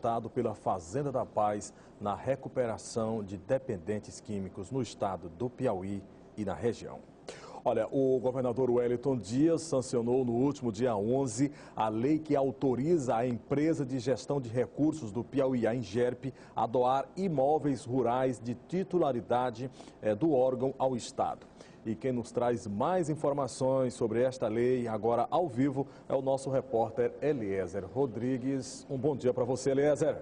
Estado pela Fazenda da Paz na recuperação de dependentes químicos no estado do Piauí e na região. Olha, o governador Wellington Dias sancionou no último dia 11 a lei que autoriza a empresa de gestão de recursos do Piauí, a Ingerp, a doar imóveis rurais de titularidade do órgão ao Estado. E quem nos traz mais informações sobre esta lei, agora ao vivo, é o nosso repórter Eliezer Rodrigues. Um bom dia para você, Eliezer.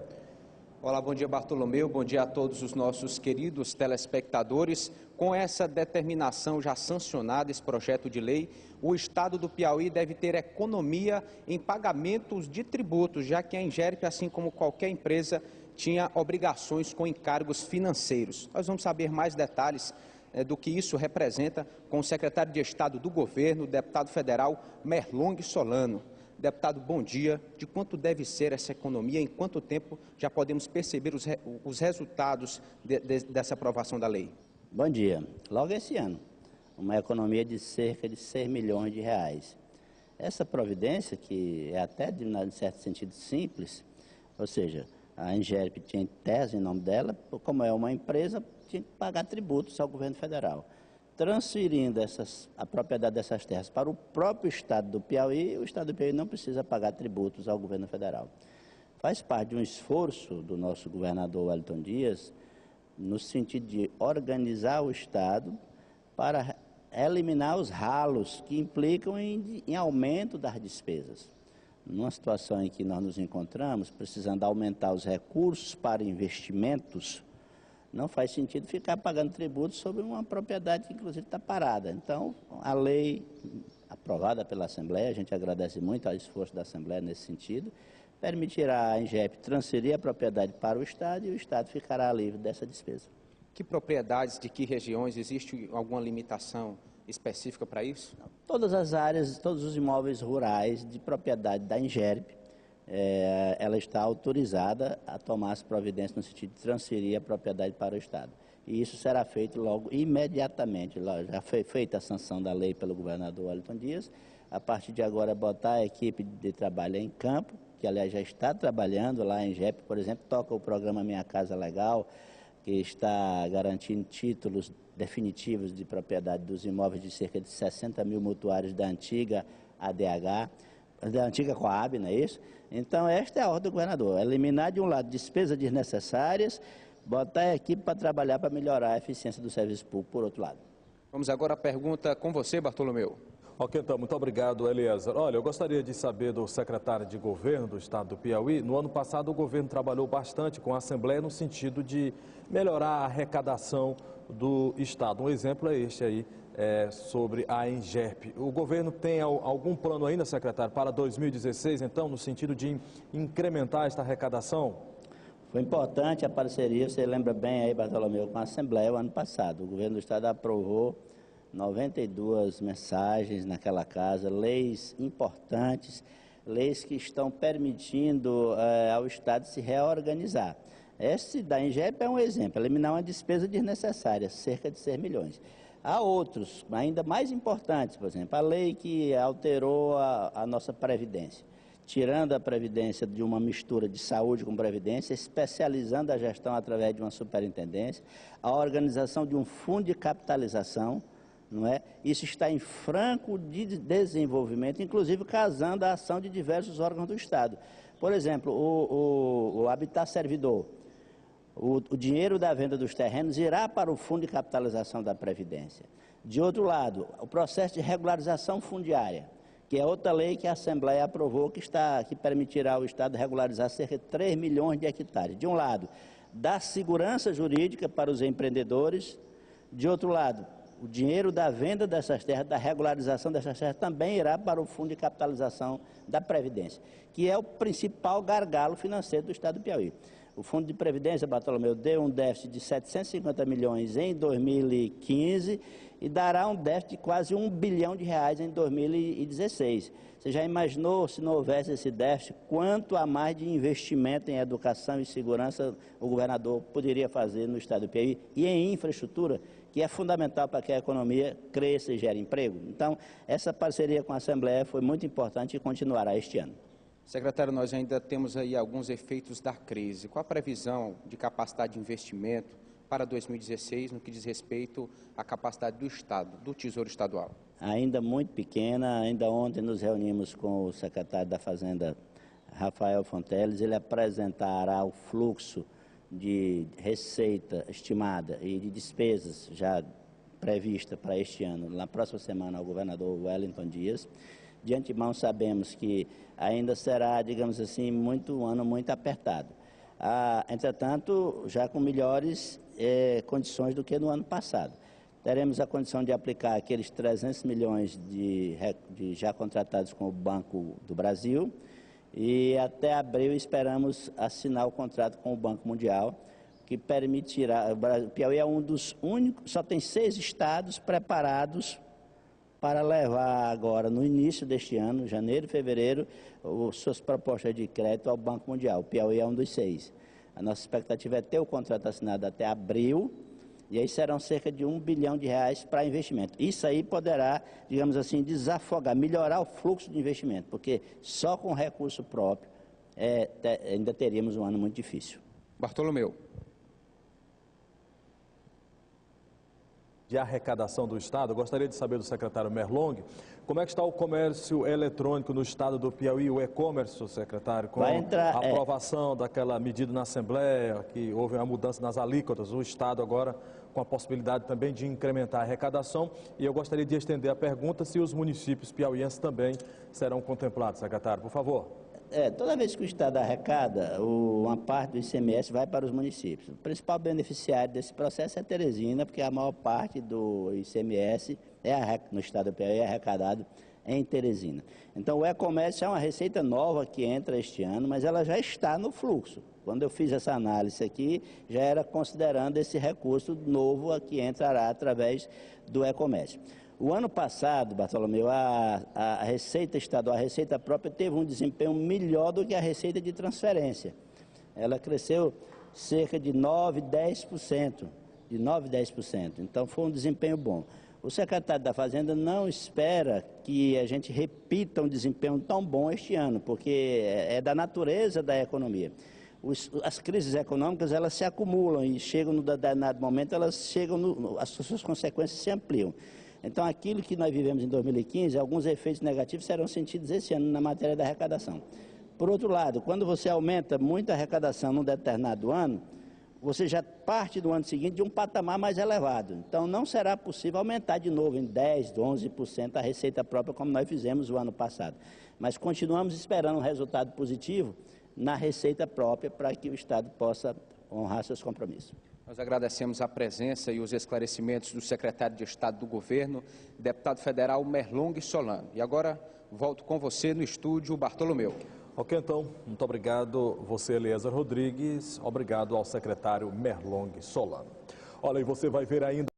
Olá, bom dia Bartolomeu, bom dia a todos os nossos queridos telespectadores. Com essa determinação já sancionada, esse projeto de lei, o Estado do Piauí deve ter economia em pagamentos de tributos, já que a Ingerp, assim como qualquer empresa, tinha obrigações com encargos financeiros. Nós vamos saber mais detalhes do que isso representa com o secretário de Estado do Governo, o deputado federal Merlong Solano. Deputado, bom dia. De quanto deve ser essa economia? Em quanto tempo já podemos perceber os resultados dessa aprovação da lei? Bom dia. Logo esse ano, uma economia de cerca de 6 milhões de reais. Essa providência, que é até, de certo sentido, simples, ou seja, a Ingerp tinha tese em nome dela, como é uma empresa, tinha que pagar tributos ao governo federal. Transferindo a propriedade dessas terras para o próprio Estado do Piauí, o Estado do Piauí não precisa pagar tributos ao governo federal. Faz parte de um esforço do nosso governador Wellington Dias, no sentido de organizar o Estado para eliminar os ralos que implicam em aumento das despesas. Numa situação em que nós nos encontramos, precisando aumentar os recursos para investimentos, não faz sentido ficar pagando tributos sobre uma propriedade que, inclusive, está parada. Então, a lei aprovada pela Assembleia, a gente agradece muito ao esforço da Assembleia nesse sentido, permitirá à Ingerp transferir a propriedade para o Estado e o Estado ficará livre dessa despesa. Que propriedades, de que regiões? Existe alguma limitação específica para isso? Todas as áreas, todos os imóveis rurais de propriedade da Ingerp, ela está autorizada a tomar as providências no sentido de transferir a propriedade para o Estado. E isso será feito logo, imediatamente. Já foi feita a sanção da lei pelo governador Wellington Dias. A partir de agora, botar a equipe de trabalho em campo, que aliás já está trabalhando lá em Ingerp, por exemplo, toca o programa Minha Casa Legal, que está garantindo títulos definitivos de propriedade dos imóveis de cerca de 60 mil mutuários da antiga ADH, da antiga Coab, não é isso? Então, esta é a ordem do governador, eliminar de um lado despesas desnecessárias, botar a equipe para trabalhar para melhorar a eficiência do serviço público, por outro lado. Vamos agora à pergunta com você, Bartolomeu. Ok, então, muito obrigado, Eliezer. Olha, eu gostaria de saber do secretário de Governo do Estado do Piauí. No ano passado, o governo trabalhou bastante com a Assembleia no sentido de melhorar a arrecadação do Estado. Um exemplo é este aí, sobre a Ingerp. O governo tem algum plano ainda, secretário, para 2016, então, no sentido de incrementar esta arrecadação? Foi importante a parceria, você lembra bem aí, Bartolomeu, com a Assembleia o ano passado. O governo do Estado aprovou 92 mensagens naquela casa, leis importantes, leis que estão permitindo ao Estado se reorganizar. Esse da Ingerp é um exemplo, eliminar uma despesa desnecessária, cerca de 6 milhões. Há outros, ainda mais importantes, por exemplo, a lei que alterou a nossa Previdência, tirando a Previdência de uma mistura de saúde com Previdência, especializando a gestão através de uma superintendência, a organização de um fundo de capitalização, não é? Isso está em franco de desenvolvimento, inclusive casando a ação de diversos órgãos do Estado. Por exemplo, o Habitat Servidor, o dinheiro da venda dos terrenos irá para o Fundo de Capitalização da Previdência. De outro lado, o processo de regularização fundiária, que é outra lei que a Assembleia aprovou, que permitirá ao Estado regularizar cerca de 3 milhões de hectares. De um lado, dá segurança jurídica para os empreendedores, de outro lado, o dinheiro da venda dessas terras, da regularização dessas terras, também irá para o Fundo de Capitalização da Previdência, que é o principal gargalo financeiro do Estado do Piauí. O Fundo de Previdência, Bartolomeu, deu um déficit de 750 milhões em 2015 e dará um déficit de quase 1 bilhão de reais em 2016. Você já imaginou, se não houvesse esse déficit, quanto a mais de investimento em educação e segurança o governador poderia fazer no Estado do Piauí e em infraestrutura, que é fundamental para que a economia cresça e gere emprego? Então, essa parceria com a Assembleia foi muito importante e continuará este ano. Secretário, nós ainda temos aí alguns efeitos da crise. Qual a previsão de capacidade de investimento para 2016 no que diz respeito à capacidade do Estado, do Tesouro Estadual? Ainda muito pequena. Ainda ontem nos reunimos com o secretário da Fazenda, Rafael Fonteles. Ele apresentará o fluxo de receita estimada e de despesas já prevista para este ano, na próxima semana, ao governador Wellington Dias. De antemão sabemos que ainda será, digamos assim, um ano muito apertado. Entretanto, já com melhores condições do que no ano passado. Teremos a condição de aplicar aqueles 300 milhões já contratados com o Banco do Brasil, e até abril esperamos assinar o contrato com o Banco Mundial, que permitirá. O Piauí é um dos únicos, só tem 6 estados preparados para levar agora, no início deste ano, janeiro e fevereiro, suas propostas de crédito ao Banco Mundial. O Piauí é um dos 6. A nossa expectativa é ter o contrato assinado até abril, e aí serão cerca de R$1 bilhão para investimento. Isso aí poderá, digamos assim, desafogar, melhorar o fluxo de investimento, porque só com recurso próprio ainda teríamos um ano muito difícil. Bartolomeu. De arrecadação do Estado, eu gostaria de saber do secretário Merlong, como é que está o comércio eletrônico no Estado do Piauí, o e-commerce, secretário, com a aprovação daquela medida na Assembleia, que houve uma mudança nas alíquotas, o Estado agora com a possibilidade também de incrementar a arrecadação, e eu gostaria de estender a pergunta se os municípios piauienses também serão contemplados, secretário, por favor. Toda vez que o Estado arrecada, uma parte do ICMS vai para os municípios. O principal beneficiário desse processo é Teresina, porque a maior parte do ICMS no Estado do Piauí é arrecadado em Teresina. Então, o e-comércio é uma receita nova que entra este ano, mas ela já está no fluxo. Quando eu fiz essa análise aqui, já era considerando esse recurso novo que entrará através do e-comércio. O ano passado, Bartolomeu, a receita estadual, a receita própria, teve um desempenho melhor do que a receita de transferência. Ela cresceu cerca de 9%, 10%. Então, foi um desempenho bom. O secretário da Fazenda não espera que a gente repita um desempenho tão bom este ano, porque é da natureza da economia. As crises econômicas, elas se acumulam e chegam no determinado momento, as suas consequências se ampliam. Então, aquilo que nós vivemos em 2015, alguns efeitos negativos serão sentidos esse ano na matéria da arrecadação. Por outro lado, quando você aumenta muito a arrecadação num determinado ano, você já parte do ano seguinte de um patamar mais elevado. Então, não será possível aumentar de novo em 10%, 11% a receita própria, como nós fizemos o ano passado. Mas continuamos esperando um resultado positivo na receita própria para que o Estado possa honrar seus compromissos. Nós agradecemos a presença e os esclarecimentos do secretário de Estado do Governo, deputado federal Merlong Solano. E agora volto com você no estúdio, Bartolomeu. Ok, então, muito obrigado você, Eliezer Rodrigues, obrigado ao secretário Merlong Solano. Olha, e você vai ver ainda